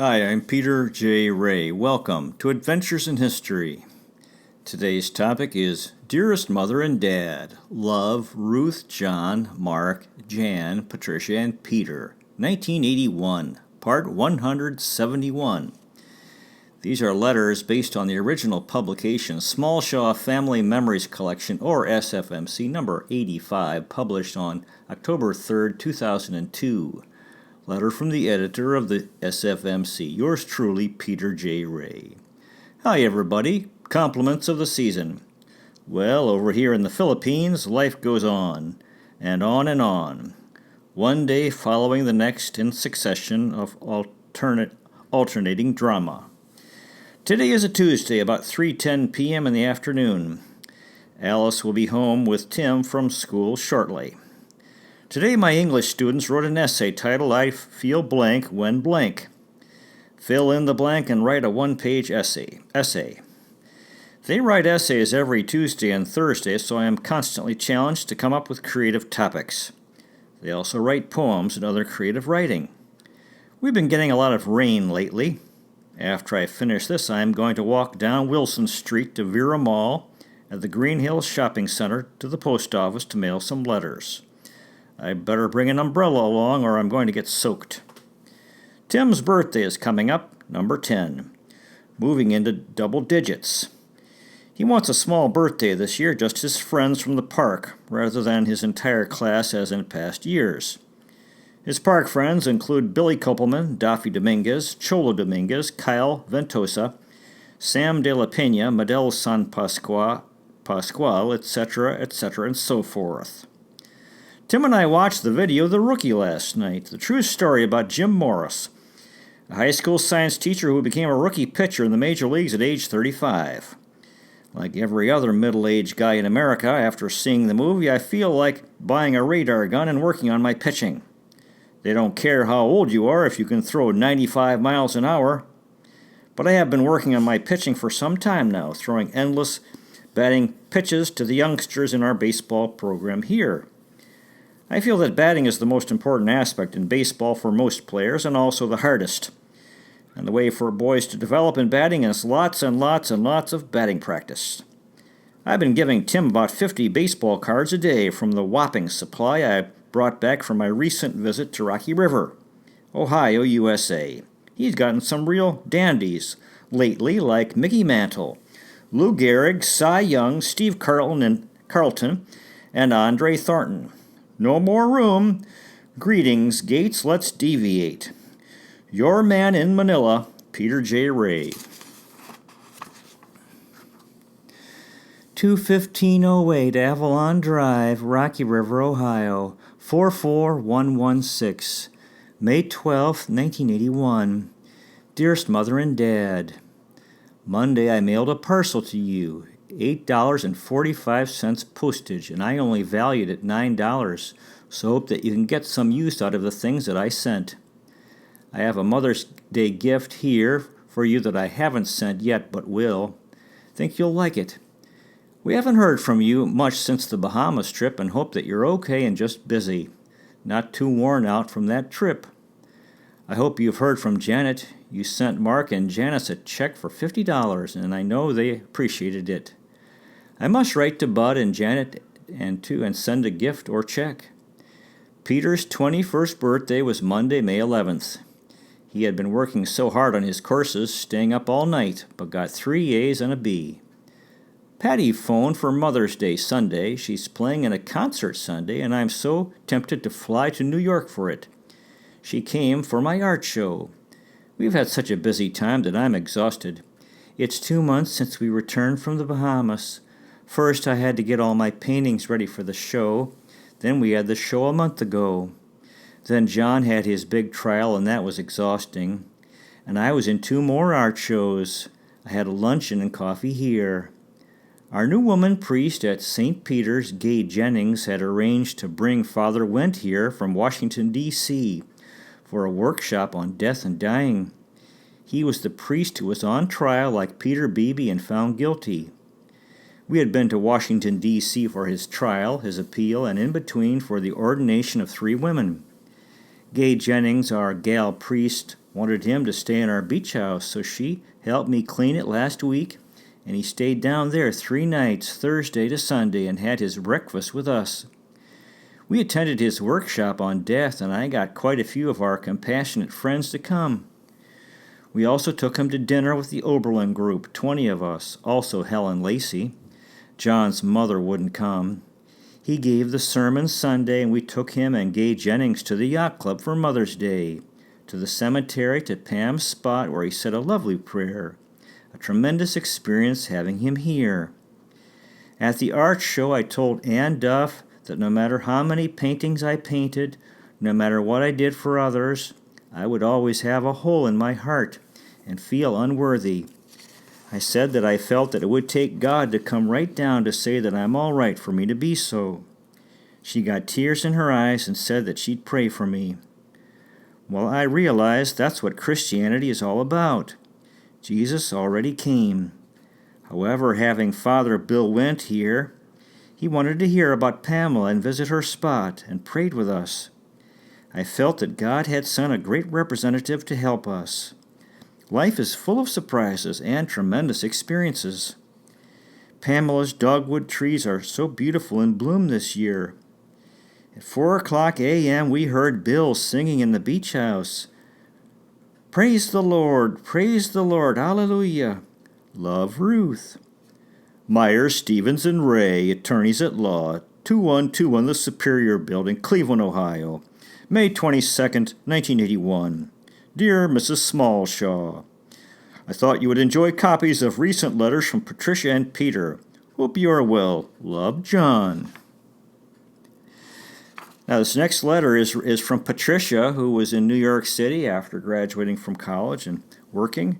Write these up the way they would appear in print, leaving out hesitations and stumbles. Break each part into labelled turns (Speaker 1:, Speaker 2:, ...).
Speaker 1: Hi, I'm Peter J. Ray. Welcome to Adventures in History. Today's topic is Dearest Mother and Dad, Love, Ruth, John, Mark, Jan, Patricia, and Peter, 1981, Part 171. These are letters based on the original publication Small Shaw Family Memories Collection, or SFMC number 85, published on October 3, 2002. Letter from the editor of the SFMC, yours truly, Peter J. Ray. Hi, everybody. Compliments of the season. Well, over here in the Philippines, life goes on, and on and on. One day following the next in succession of alternating drama. Today is a Tuesday, about 3:10 p.m. in the afternoon. Alice will be home with Tim from school shortly. Today my English students wrote an essay titled, I Feel Blank When Blank. Fill in the blank and write a one-page essay. They write essays every Tuesday and Thursday, so I am constantly challenged to come up with creative topics. They also write poems and other creative writing. We've been getting a lot of rain lately. After I finish this, I am going to walk down Wilson Street to Vera Mall at the Green Hills Shopping Center to the post office to mail some letters. I better bring an umbrella along or I'm going to get soaked. Tim's birthday is coming up, number 10, moving into double digits. He wants a small birthday this year, just his friends from the park, rather than his entire class as in past years. His park friends include Billy Kopelman, Daffy Dominguez, Cholo Dominguez, Kyle Ventosa, Sam de la Pena, Medel San Pascual, etc., and so forth. Tim and I watched the video The Rookie last night, the true story about Jim Morris, a high school science teacher who became a rookie pitcher in the major leagues at age 35. Like every other middle-aged guy in America, after seeing the movie, I feel like buying a radar gun and working on my pitching. They don't care how old you are if you can throw 95 miles an hour. But I have been working on my pitching for some time now, throwing endless batting pitches to the youngsters in our baseball program here. I feel that batting is the most important aspect in baseball for most players and also the hardest. And the way for boys to develop in batting is lots and lots and lots of batting practice. I've been giving Tim about 50 baseball cards a day from the whopping supply I brought back from my recent visit to Rocky River, Ohio, USA. He's gotten some real dandies lately, like Mickey Mantle, Lou Gehrig, Cy Young, Steve Carlton, and Andre Thornton. No more room. Greetings, Gates, let's deviate. Your man in Manila, Peter J. Ray. 21508 Avalon Drive, Rocky River, Ohio, 44116, May 12, 1981. Dearest Mother and Dad, Monday I mailed a parcel to you. $8.45 postage, and I only valued it $9, so hope that you can get some use out of the things that I sent. I have a Mother's Day gift here for you that I haven't sent yet but will. Think you'll like it. We haven't heard from you much since the Bahamas trip and hope that you're okay and just busy, not too worn out from that trip. I hope you've heard from Janet. You sent Mark and Janice a check for $50, and I know they appreciated it. I must write to Bud and Janet and send a gift or check. Peter's 21st birthday was Monday, May 11th. He had been working so hard on his courses, staying up all night, but got 3 A's and a B. Patty phoned for Mother's Day Sunday. She's playing in a concert Sunday, and I'm so tempted to fly to New York for it. She came for my art show. We've had such a busy time that I'm exhausted. It's 2 months since we returned from the Bahamas. First, I had to get all my paintings ready for the show. Then we had the show a month ago. Then John had his big trial, and that was exhausting. And I was in 2 more art shows. I had a luncheon and coffee here. Our new woman priest at St. Peter's, Gay Jennings, had arranged to bring Father Wendt here from Washington, D.C., for a workshop on death and dying. He was the priest who was on trial like Peter Beebe and found guilty. We had been to Washington, D.C. for his trial, his appeal, and in between for the ordination of 3 women. Gay Jennings, our gal priest, wanted him to stay in our beach house, so she helped me clean it last week, and he stayed down there 3 nights, Thursday to Sunday, and had his breakfast with us. We attended his workshop on death, and I got quite a few of our compassionate friends to come. We also took him to dinner with the Oberlin group, 20 of us, also Helen Lacey. John's mother wouldn't come. He gave the sermon Sunday, and we took him and Gay Jennings to the yacht club for Mother's Day, to the cemetery, to Pam's spot where he said a lovely prayer. A tremendous experience having him here. At the art show, I told Ann Duff that no matter how many paintings I painted, no matter what I did for others, I would always have a hole in my heart and feel unworthy. I said that I felt that it would take God to come right down to say that I'm all right for me to be so. She got tears in her eyes and said that she'd pray for me. Well, I realized that's what Christianity is all about. Jesus already came. However, having Father Bill Wendt here, he wanted to hear about Pamela and visit her spot and prayed with us. I felt that God had sent a great representative to help us. Life is full of surprises and tremendous experiences. Pamela's dogwood trees are so beautiful in bloom this year. At 4:00 a.m. we heard Bill singing in the beach house. Praise the Lord, hallelujah. Love, Ruth. Myers, Stevens, and Ray, attorneys at law, 2121 The Superior Building, Cleveland, Ohio, May 22nd, 1981. Dear Mrs. Smallshaw, I thought you would enjoy copies of recent letters from Patricia and Peter. Hope you are well. Love, John. Now, this next letter is from Patricia, who was in New York City after graduating from college and working.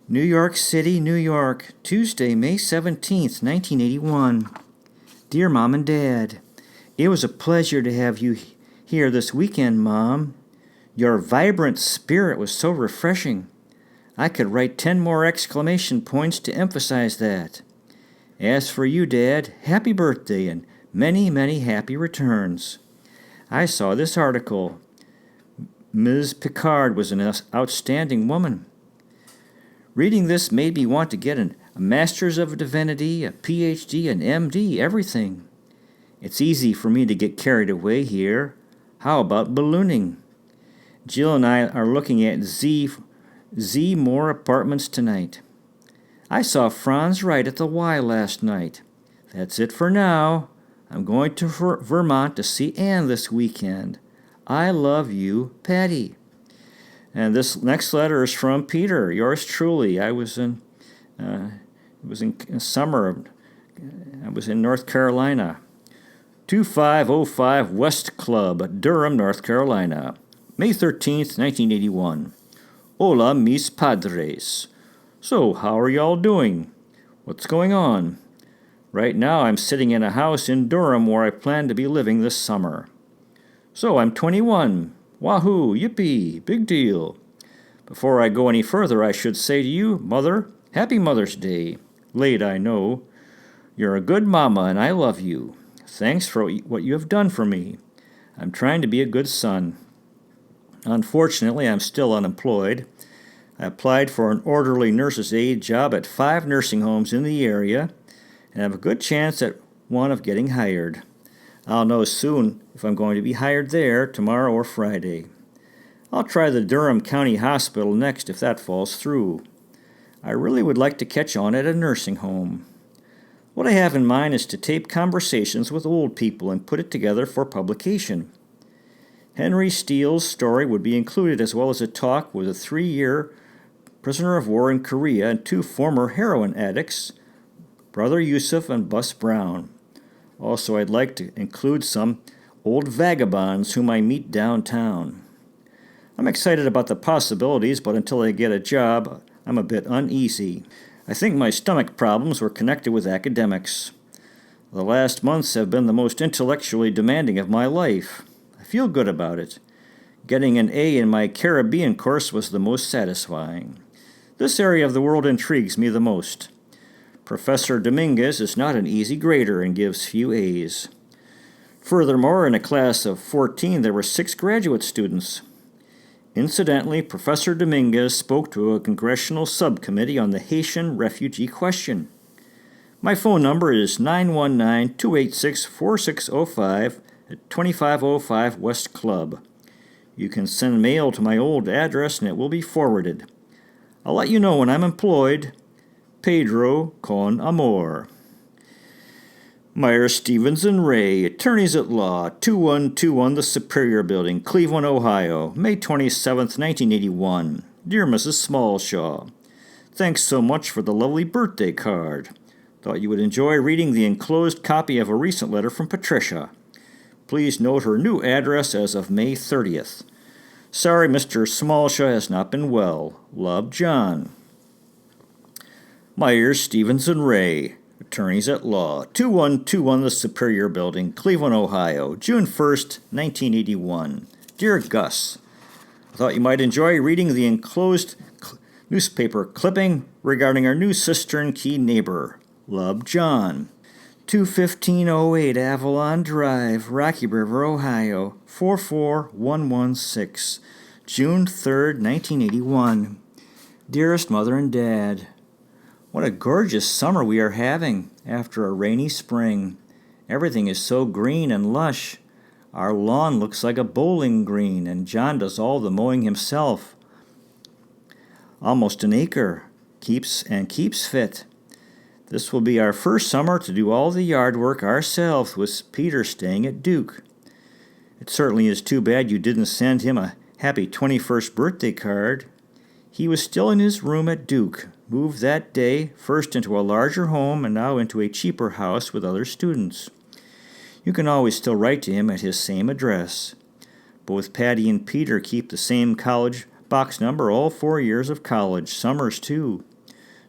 Speaker 1: New York City, New York, Tuesday, May 17th, 1981. Dear Mom and Dad, it was a pleasure to have you here this weekend, Mom. Your vibrant spirit was so refreshing. I could write 10 more exclamation points to emphasize that. As for you, Dad, happy birthday and many, many happy returns. I saw this article. Ms. Picard was an outstanding woman. Reading this made me want to get a Master's of Divinity, a PhD, an MD, everything. It's easy for me to get carried away here. How about ballooning? Jill and I are looking at Z Moore Apartments tonight. I saw Franz Wright at the Y last night. That's it for now. I'm going to Vermont to see Anne this weekend. I love you, Patty. And this next letter is from Peter, yours truly. I was in summer. I was in North Carolina. 2505 West Club, Durham, North Carolina, May 13th, 1981. Hola, mis padres. So, how are y'all doing? What's going on? Right now, I'm sitting in a house in Durham where I plan to be living this summer. So, I'm 21. Wahoo, yippee, big deal. Before I go any further, I should say to you, Mother, Happy Mother's Day. Late, I know. You're a good mama, and I love you. Thanks for what you have done for me. I'm trying to be a good son. Unfortunately, I'm still unemployed. I applied for an orderly nurse's aide job at 5 nursing homes in the area, and have a good chance at one of getting hired. I'll know soon if I'm going to be hired there tomorrow or Friday. I'll try the Durham County Hospital next if that falls through. I really would like to catch on at a nursing home. What I have in mind is to tape conversations with old people and put it together for publication. Henry Steele's story would be included, as well as a talk with a 3-year prisoner of war in Korea and 2 former heroin addicts, Brother Yusuf and Bus Brown. Also, I'd like to include some old vagabonds whom I meet downtown. I'm excited about the possibilities, but until I get a job, I'm a bit uneasy. I think my stomach problems were connected with academics. The last months have been the most intellectually demanding of my life. I feel good about it. Getting an A in my Caribbean course was the most satisfying. This area of the world intrigues me the most. Professor Dominguez is not an easy grader and gives few A's. Furthermore, in a class of 14, there were 6 graduate students. Incidentally, Professor Dominguez spoke to a congressional subcommittee on the Haitian refugee question. My phone number is 919-286-4605 at 2505 West Club. You can send mail to my old address and it will be forwarded. I'll let you know when I'm employed. Pedro con amor. Myers, Stevens, and Ray, attorneys at law, 2121 The Superior Building, Cleveland, Ohio, May 27, 1981. Dear Mrs. Smallshaw, thanks so much for the lovely birthday card. Thought you would enjoy reading the enclosed copy of a recent letter from Patricia. Please note her new address as of May 30th. Sorry Mr. Smallshaw has not been well. Love, John. Myers, Stevens, and Ray, attorneys at law, 2121 The Superior Building, Cleveland, Ohio, June 1st, 1981. Dear Gus, I thought you might enjoy reading the enclosed newspaper clipping regarding our new Cistern Key neighbor. Love, John. 21508 Avalon Drive, Rocky River, Ohio, 44116, June 3rd, 1981. Dearest Mother and Dad, what a gorgeous summer we are having after a rainy spring. Everything is so green and lush. Our lawn looks like a bowling green, and John does all the mowing himself. Almost an acre. Keeps fit. This will be our first summer to do all the yard work ourselves, with Peter staying at Duke. It certainly is too bad you didn't send him a happy 21st birthday card. He was still in his room at Duke, moved that day, first into a larger home and now into a cheaper house with other students. You can always still write to him at his same address. Both Patty and Peter keep the same college box number all 4 years of college, summers too.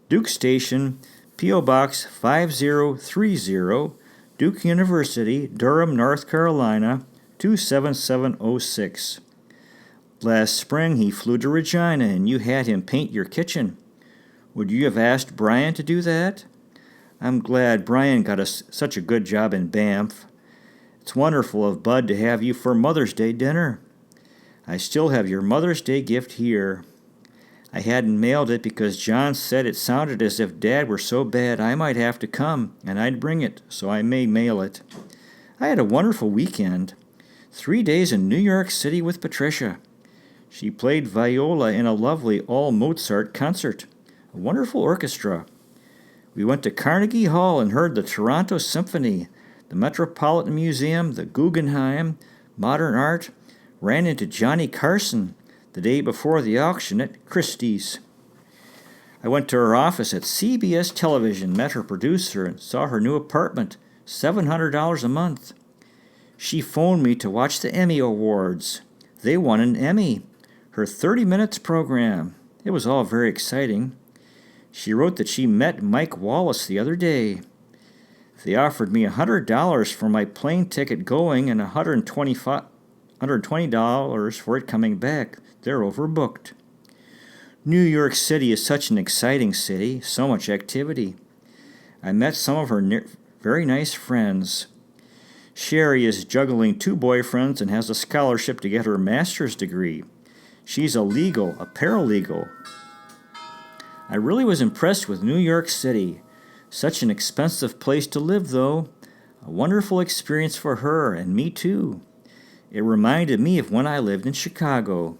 Speaker 1: Duke Station, P.O. Box 5030, Duke University, Durham, North Carolina, 27706. Last spring he flew to Regina and you had him paint your kitchen. Would you have asked Brian to do that? I'm glad Brian got us such a good job in Banff. It's wonderful of Bud to have you for Mother's Day dinner. I still have your Mother's Day gift here. I hadn't mailed it because John said it sounded as if Dad were so bad I might have to come, and I'd bring it, so I may mail it. I had a wonderful weekend. 3 days in New York City with Patricia. She played viola in a lovely all-Mozart concert. A wonderful orchestra. We went to Carnegie Hall and heard the Toronto Symphony, the Metropolitan Museum, the Guggenheim, Modern Art, ran into Johnny Carson the day before the auction at Christie's. I went to her office at CBS Television, met her producer, and saw her new apartment, $700 a month. She phoned me to watch the Emmy Awards. They won an Emmy. Her 30 Minutes program. It was all very exciting. She wrote that she met Mike Wallace the other day. They offered me $100 for my plane ticket going and $120 for it coming back. They're overbooked. New York City is such an exciting city, so much activity. I met some of her very nice friends. Sherry is juggling 2 boyfriends and has a scholarship to get her master's degree. She's a paralegal. I really was impressed with New York City. Such an expensive place to live, though. A wonderful experience for her, and me too. It reminded me of when I lived in Chicago.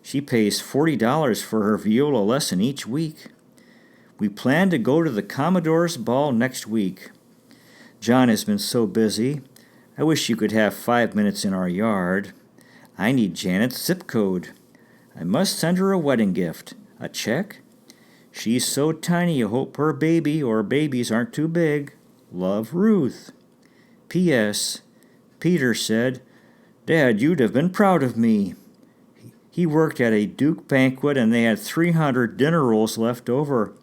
Speaker 1: She pays $40 for her viola lesson each week. We plan to go to the Commodore's Ball next week. John has been so busy. I wish you could have 5 minutes in our yard. I need Janet's zip code. I must send her a wedding gift. A check? She's so tiny I hope her baby or babies aren't too big. Love, Ruth. P.S. Peter said, Dad, you'd have been proud of me. He worked at a Duke banquet and they had 300 dinner rolls left over.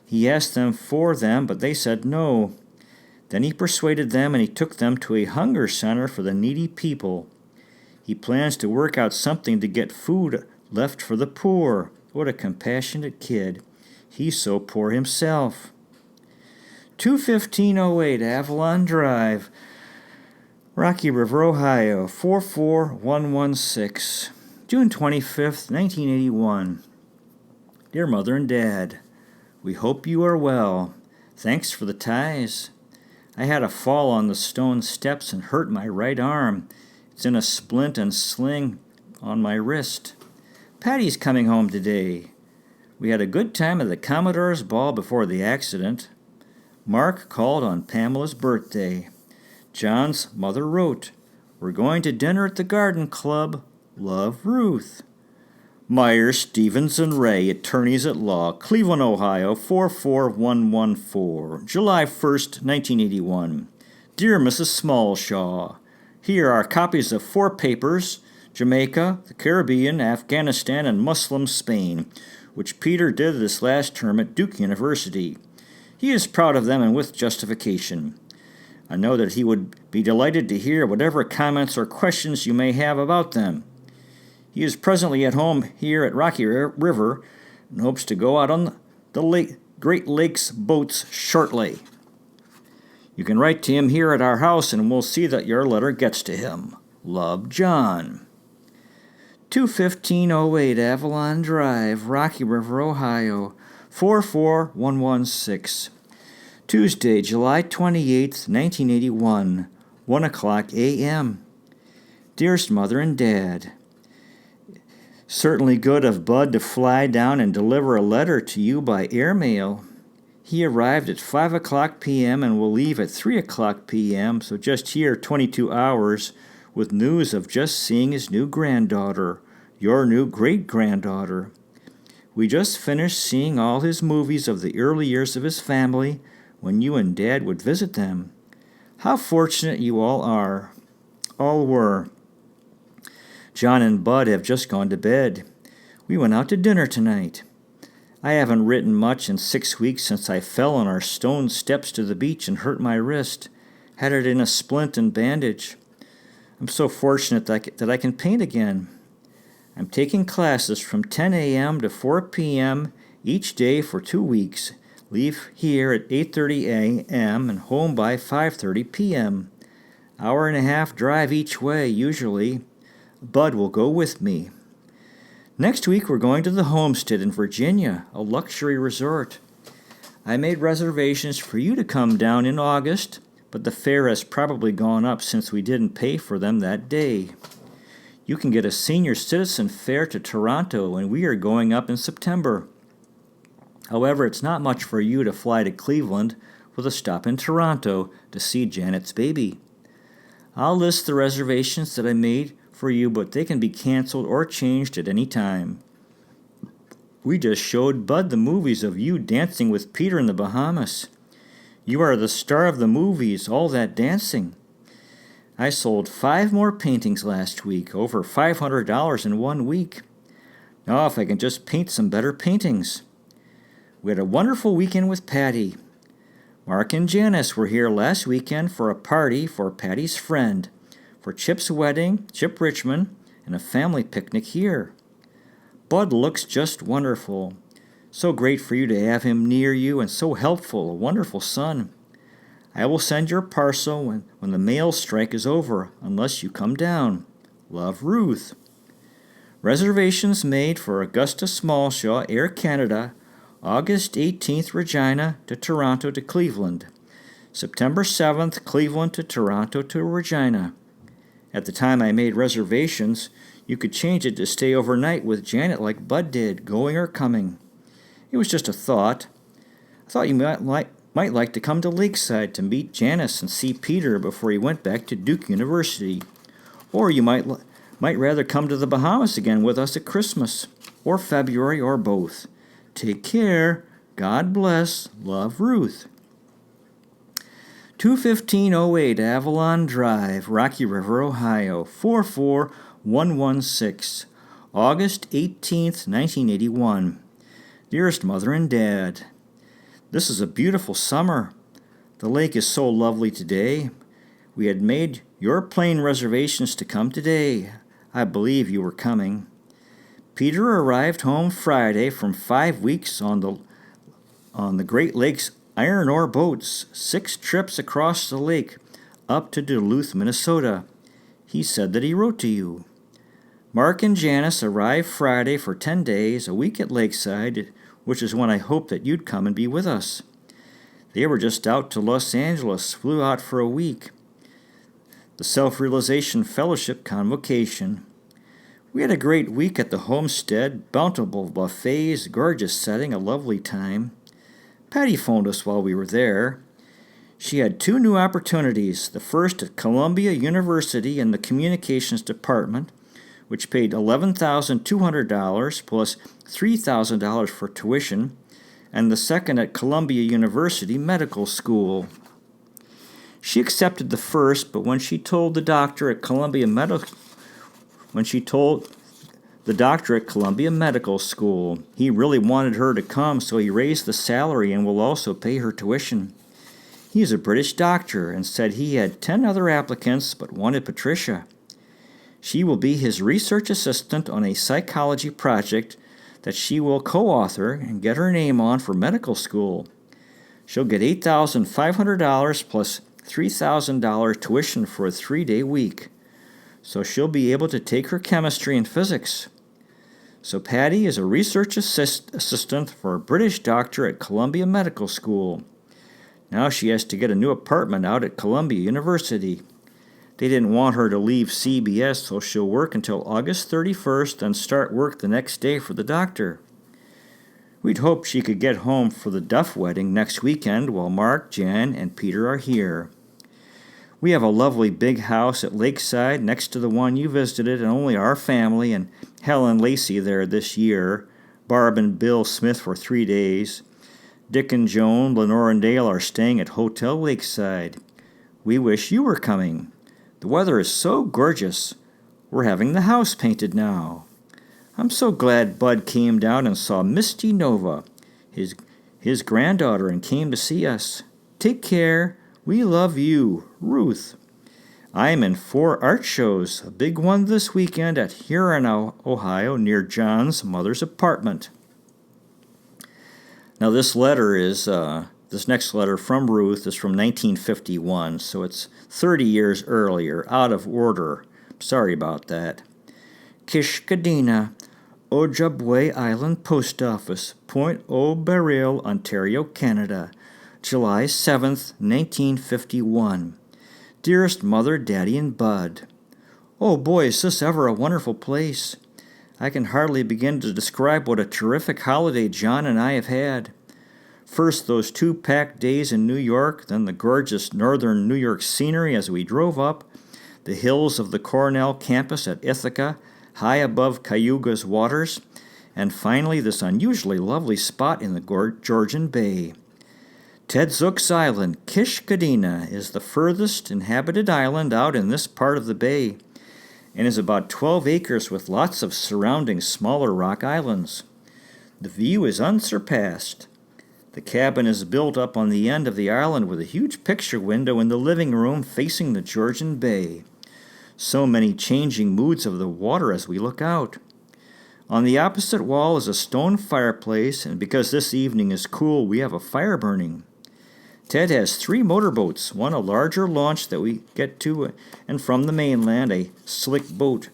Speaker 1: He asked them for them, but they said no. Then he persuaded them and he took them to a hunger center for the needy people. He plans to work out something to get food left for the poor. What a compassionate kid. He's so poor himself. 21508 Avalon Drive, Rocky River, Ohio, 44116. June 25th, 1981. Dear Mother and Dad, we hope you are well. Thanks for the ties. I had a fall on the stone steps and hurt my right arm. It's in a splint and sling on my wrist. Patty's coming home today. We had a good time at the Commodore's ball before the accident. Mark called on Pamela's birthday. John's mother wrote, "We're going to dinner at the Garden Club. Love, Ruth." Meyer, Stevens, and Ray, attorneys at law, Cleveland, Ohio, 44114, July 1st, 1981. Dear Mrs. Smallshaw, here are copies of 4 papers, Jamaica, the Caribbean, Afghanistan, and Muslim Spain, which Peter did this last term at Duke University. He is proud of them and with justification. I know that he would be delighted to hear whatever comments or questions you may have about them. He is presently at home here at Rocky River and hopes to go out on the Great Lakes boats shortly. You can write to him here at our house and we'll see that your letter gets to him. Love, John. 21508 Avalon Drive, Rocky River, Ohio, 44116. Tuesday, July 28th, 1981, 1 o'clock a.m. Dearest Mother and Dad, certainly good of Bud to fly down and deliver a letter to you by airmail. He arrived at 5 o'clock p.m. and will leave at 3 o'clock p.m., so just here 22 hours with news of just seeing his new granddaughter, your new great-granddaughter. We just finished seeing all his movies of the early years of his family when you and Dad would visit them. How fortunate you all were. John and Bud have just gone to bed. We went out to dinner tonight. I haven't written much in 6 weeks since I fell on our stone steps to the beach and hurt my wrist. Had it in a splint and bandage. I'm so fortunate that I can paint again. I'm taking classes from 10 a.m. to 4 p.m. each day for 2 weeks. Leave here at 8:30 a.m. and home by 5:30 p.m. Hour and a half drive each way, usually. Bud will go with me. Next week we're going to the Homestead in Virginia, a luxury resort. I made reservations for you to come down in August, but the fare has probably gone up since we didn't pay for them that day. You can get a senior citizen fare to Toronto, and we are going up in September. However, it's not much for you to fly to Cleveland with a stop in Toronto to see Janet's baby. I'll list the reservations that I made for you, but they can be canceled or changed at any time. We just showed Bud the movies of you dancing with Peter in the Bahamas. You are the star of the movies, all that dancing. I sold 5 more paintings last week, over $500 in 1 week. Now if I can just paint some better paintings. We had a wonderful weekend with Patty. Mark and Janice were here last weekend for a party for Patty's friend, for Chip's wedding, Chip Richmond, and a family picnic here. Bud looks just wonderful. So great for you to have him near you and so helpful, a wonderful son. I will send your parcel when the mail strike is over, unless you come down. Love, Ruth. Reservations made for Augusta Smallshaw, Air Canada, August 18th, Regina to Toronto to Cleveland. September 7th, Cleveland to Toronto to Regina. At the time I made reservations, you could change it to stay overnight with Janet like Bud did, going or coming. It was just a thought. I thought you might like to come to Lakeside to meet Janice and see Peter before he went back to Duke University. Or you might rather come to the Bahamas again with us at Christmas, or February, or both. Take care. God bless. Love, Ruth. 21508 Avalon Drive, Rocky River, Ohio, 44116, August 18th, 1981. Dearest Mother and Dad, this is a beautiful summer. The lake is so lovely today. We had made your plane reservations to come today. I believe you were coming. Peter arrived home Friday from 5 weeks on the Great Lakes iron ore boats, 6 trips across the lake, up to Duluth, Minnesota. He said that he wrote to you. Mark and Janice arrived Friday for 10 days, a week at Lakeside, which is when I hoped that you'd come and be with us. They were just out to Los Angeles, flew out for a week. The Self-Realization Fellowship Convocation. We had a great week at the homestead, bountiful buffets, gorgeous setting, a lovely time. Patty phoned us while we were there. She had 2 new opportunities, the first at Columbia University in the Communications Department, which paid $11,200 plus $3,000 for tuition, and the second at Columbia University Medical School. She accepted the first, but when she told the doctor at Columbia Medical School, he really wanted her to come, so he raised the salary and will also pay her tuition. He is a British doctor and said he had 10 other applicants but wanted Patricia. She will be his research assistant on a psychology project that she will co-author and get her name on for medical school. She'll get $8,500 plus $3,000 tuition for a 3-day week, so she'll be able to take her chemistry and physics. So Patty is a research assistant for a British doctor at Columbia Medical School. Now she has to get a new apartment out at Columbia University. They didn't want her to leave CBS, so she'll work until August 31st and start work the next day for the doctor. We'd hoped she could get home for the Duff wedding next weekend while Mark, Jan, and Peter are here. We have a lovely big house at Lakeside next to the one you visited, and only our family and Helen Lacey there this year, Barb and Bill Smith for 3 days. Dick and Joan, Lenore and Dale are staying at Hotel Lakeside. We wish you were coming. The weather is so gorgeous. We're having the house painted now. I'm so glad Bud came down and saw Misty Nova, his granddaughter, and came to see us. Take care. We love you, Ruth. I am in 4 art shows, a big one this weekend at Huron, Ohio, near John's mother's apartment. Now this next letter from Ruth is from 1951, so it's 30 years earlier, out of order. Sorry about that. Kishkadena, Ojibwe Island Post Office, Point O'Barril, Ontario, Canada, July 7th, 1951. Dearest Mother, Daddy, and Bud. Oh boy, is this ever a wonderful place. I can hardly begin to describe what a terrific holiday John and I have had. First, those 2 packed days in New York, then the gorgeous northern New York scenery as we drove up, the hills of the Cornell campus at Ithaca, high above Cayuga's waters, and finally this unusually lovely spot in the Georgian Bay. Tedzook's Island, Kishkadena, is the furthest inhabited island out in this part of the bay, and is about 12 acres with lots of surrounding smaller rock islands. The view is unsurpassed. The cabin is built up on the end of the island with a huge picture window in the living room facing the Georgian Bay. So many changing moods of the water as we look out. On the opposite wall is a stone fireplace, and because this evening is cool, we have a fire burning. Ted has 3 motorboats, one a larger launch that we get to and from the mainland, a slick boat.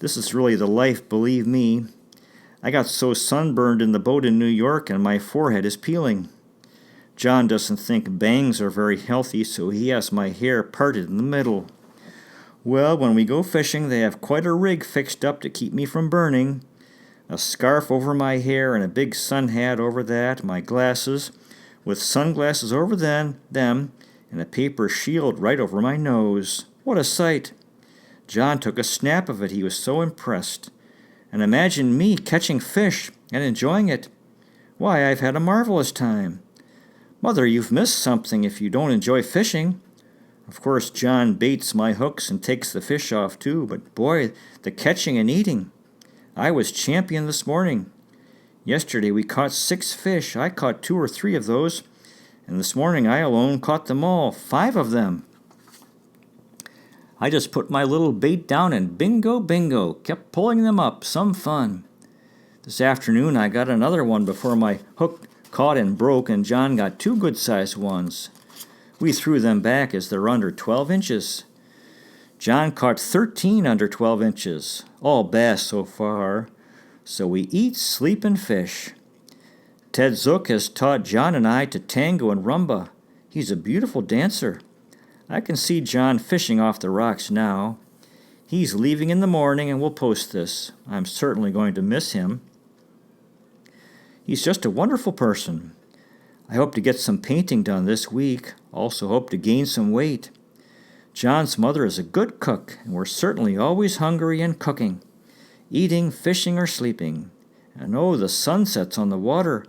Speaker 1: This is really the life, believe me. I got so sunburned in the boat in New York and my forehead is peeling. John doesn't think bangs are very healthy, so he has my hair parted in the middle. Well, when we go fishing, they have quite a rig fixed up to keep me from burning. A scarf over my hair and a big sun hat over that, my glasses, with sunglasses over them, and a paper shield right over my nose. What a sight! John took a snap of it. He was so impressed. And imagine me catching fish and enjoying it. Why, I've had a marvelous time. Mother, you've missed something if you don't enjoy fishing. Of course, John baits my hooks and takes the fish off too, but boy, the catching and eating. I was champion this morning. Yesterday we caught 6 fish. I caught 2 or 3 of those, and this morning I alone caught them all, 5 of them. I just put my little bait down and bingo, kept pulling them up, some fun. This afternoon I got another one before my hook caught and broke, and John got 2 good-sized ones. We threw them back as they're under 12 inches. John caught 13 under 12 inches, all bass so far. So we eat, sleep, and fish. Ted Zook has taught John and I to tango and rumba. He's a beautiful dancer. I can see John fishing off the rocks now. He's leaving in the morning and will post this. I'm certainly going to miss him. He's just a wonderful person. I hope to get some painting done this week. Also hope to gain some weight. John's mother is a good cook, and we're certainly always hungry and cooking, eating, fishing, or sleeping. And oh, the sunsets on the water,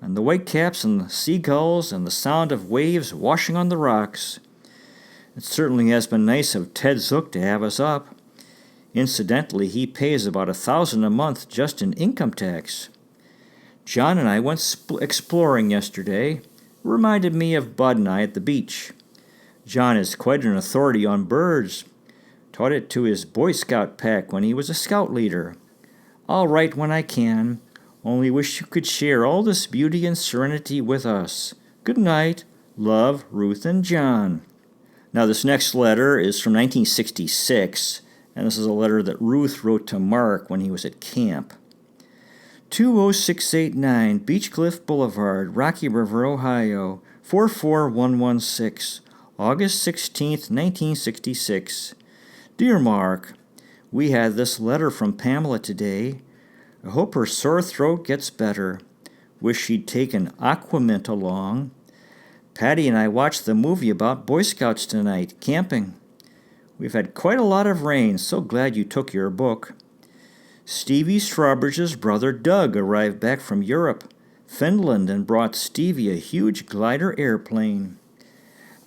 Speaker 1: and the whitecaps and the seagulls, and the sound of waves washing on the rocks. It certainly has been nice of Ted Zook to have us up. Incidentally, he pays about $1,000 a month just in income tax. John and I went exploring yesterday. It reminded me of Bud and I at the beach. John is quite an authority on birds. Taught it to his Boy Scout pack when he was a scout leader. I'll write when I can. Only wish you could share all this beauty and serenity with us. Good night. Love, Ruth and John. Now this next letter is from 1966, and this is a letter that Ruth wrote to Mark when he was at camp. 20689 Beechcliff Boulevard, Rocky River, Ohio, 44116, August 16th, 1966. Dear Mark, we had this letter from Pamela today. I hope her sore throat gets better. Wish she'd taken Aquamint along. Patty and I watched the movie about Boy Scouts tonight, camping. We've had quite a lot of rain, so glad you took your book. Stevie Strawbridge's brother Doug arrived back from Europe, Finland, and brought Stevie a huge glider airplane.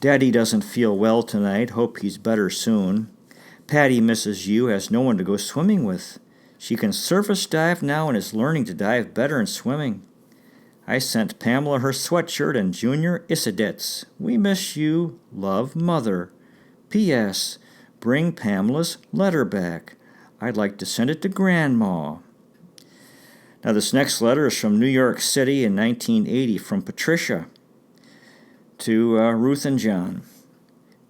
Speaker 1: Daddy doesn't feel well tonight, hope he's better soon. Patty misses you, has no one to go swimming with. She can surface dive now and is learning to dive better in swimming. I sent Pamela her sweatshirt and Junior Isidets. We miss you. Love, Mother. P.S. Bring Pamela's letter back. I'd like to send it to Grandma. Now this next letter is from New York City in 1980 from Patricia to Ruth and John.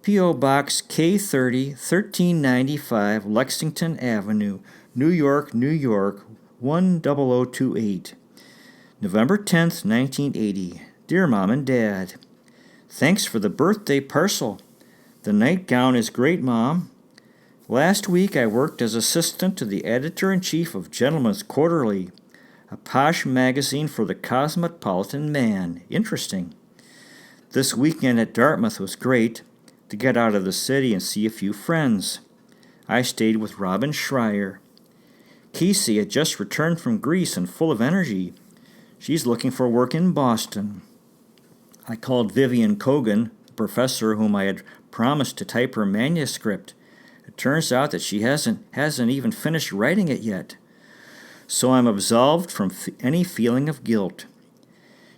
Speaker 1: P.O. Box K30, 1395 Lexington Avenue, New York, New York, 10028. November 10th, 1980. Dear Mom and Dad, thanks for the birthday parcel. The nightgown is great, Mom. Last week I worked as assistant to the editor-in-chief of Gentleman's Quarterly, a posh magazine for the cosmopolitan man. Interesting. This weekend at Dartmouth was great, to get out of the city and see a few friends. I stayed with Robin Schreier. Casey had just returned from Greece and full of energy. She's looking for work in Boston. I called Vivian Cogan, the professor whom I had promised to type her manuscript. It turns out that she hasn't even finished writing it yet. So I'm absolved from any feeling of guilt.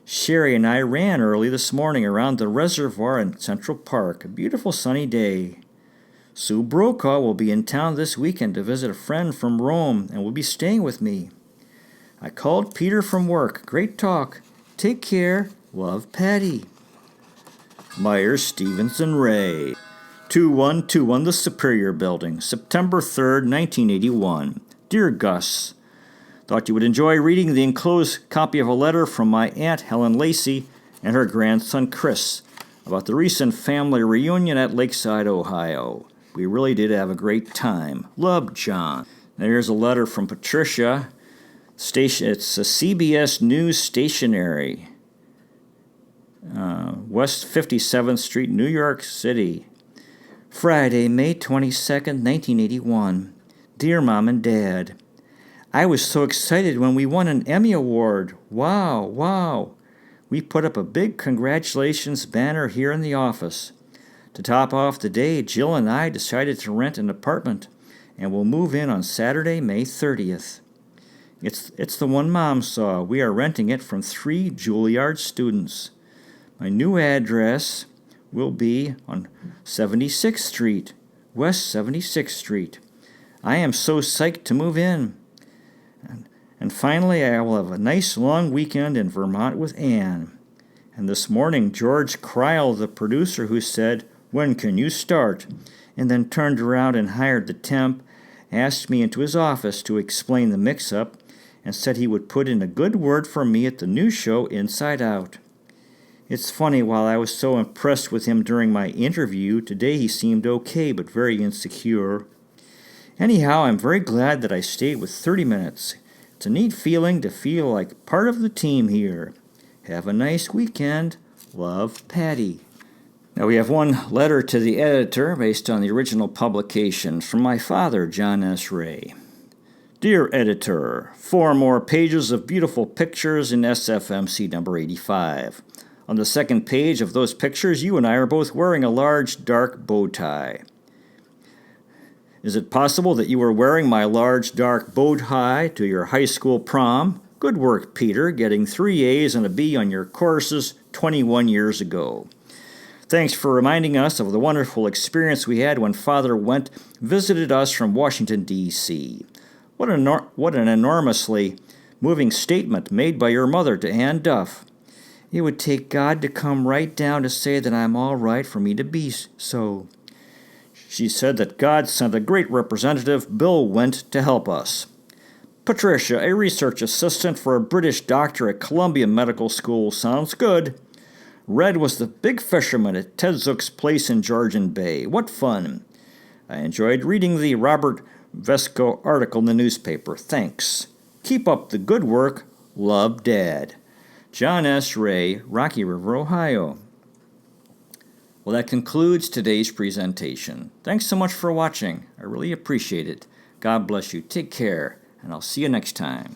Speaker 1: Sherry and I ran early this morning around the reservoir in Central Park, a beautiful sunny day. Sue Brokaw will be in town this weekend to visit a friend from Rome and will be staying with me. I called Peter from work. Great talk. Take care. Love, Patty. Myers, Stevens, and Ray. 2121 The Superior Building, September 3rd, 1981. Dear Gus, thought you would enjoy reading the enclosed copy of a letter from my Aunt Helen Lacey and her grandson Chris about the recent family reunion at Lakeside, Ohio. We really did have a great time. Love, John. Now here's a letter from Patricia. It's a CBS News stationery. West 57th Street, New York City. Friday, May 22nd, 1981. Dear Mom and Dad, I was so excited when we won an Emmy Award. Wow. We put up a big congratulations banner here in the office. To top off the day, Jill and I decided to rent an apartment, and we'll move in on Saturday, May 30th. It's the one Mom saw. We are renting it from 3 Juilliard students. My new address will be on 76th Street, West 76th Street. I am so psyched to move in. And finally, I will have a nice long weekend in Vermont with Anne. And this morning, George Kreil, the producer, who said, "When can you start?" and then turned around and hired the temp, asked me into his office to explain the mix-up, and said he would put in a good word for me at the new show Inside Out. It's funny, while I was so impressed with him during my interview, today he seemed okay but very insecure. Anyhow, I'm very glad that I stayed with 30 minutes. It's a neat feeling to feel like part of the team here. Have a nice weekend. Love, Patty. Now we have one letter to the editor based on the original publication from my father, John S. Ray. Dear Editor, 4 more pages of beautiful pictures in SFMC number 85. On the second page of those pictures, you and I are both wearing a large dark bow tie. Is it possible that you were wearing my large dark bow tie to your high school prom? Good work, Peter, getting 3 A's and a B on your courses 21 years ago. Thanks for reminding us of the wonderful experience we had when Father visited us from Washington, D.C. What an enormously moving statement made by your mother to Ann Duff. It would take God to come right down to say that I'm all right for me to be so. She said that God sent a great representative, Bill Wendt, to help us. Patricia, a research assistant for a British doctor at Columbia Medical School, sounds good. Red was the big fisherman at Ted Zook's place in Georgian Bay. What fun. I enjoyed reading the Robert Vesco article in the newspaper. Thanks. Keep up the good work. Love, Dad. John S. Ray, Rocky River, Ohio. Well, that concludes today's presentation. Thanks so much for watching. I really appreciate it. God bless you. Take care, and I'll see you next time.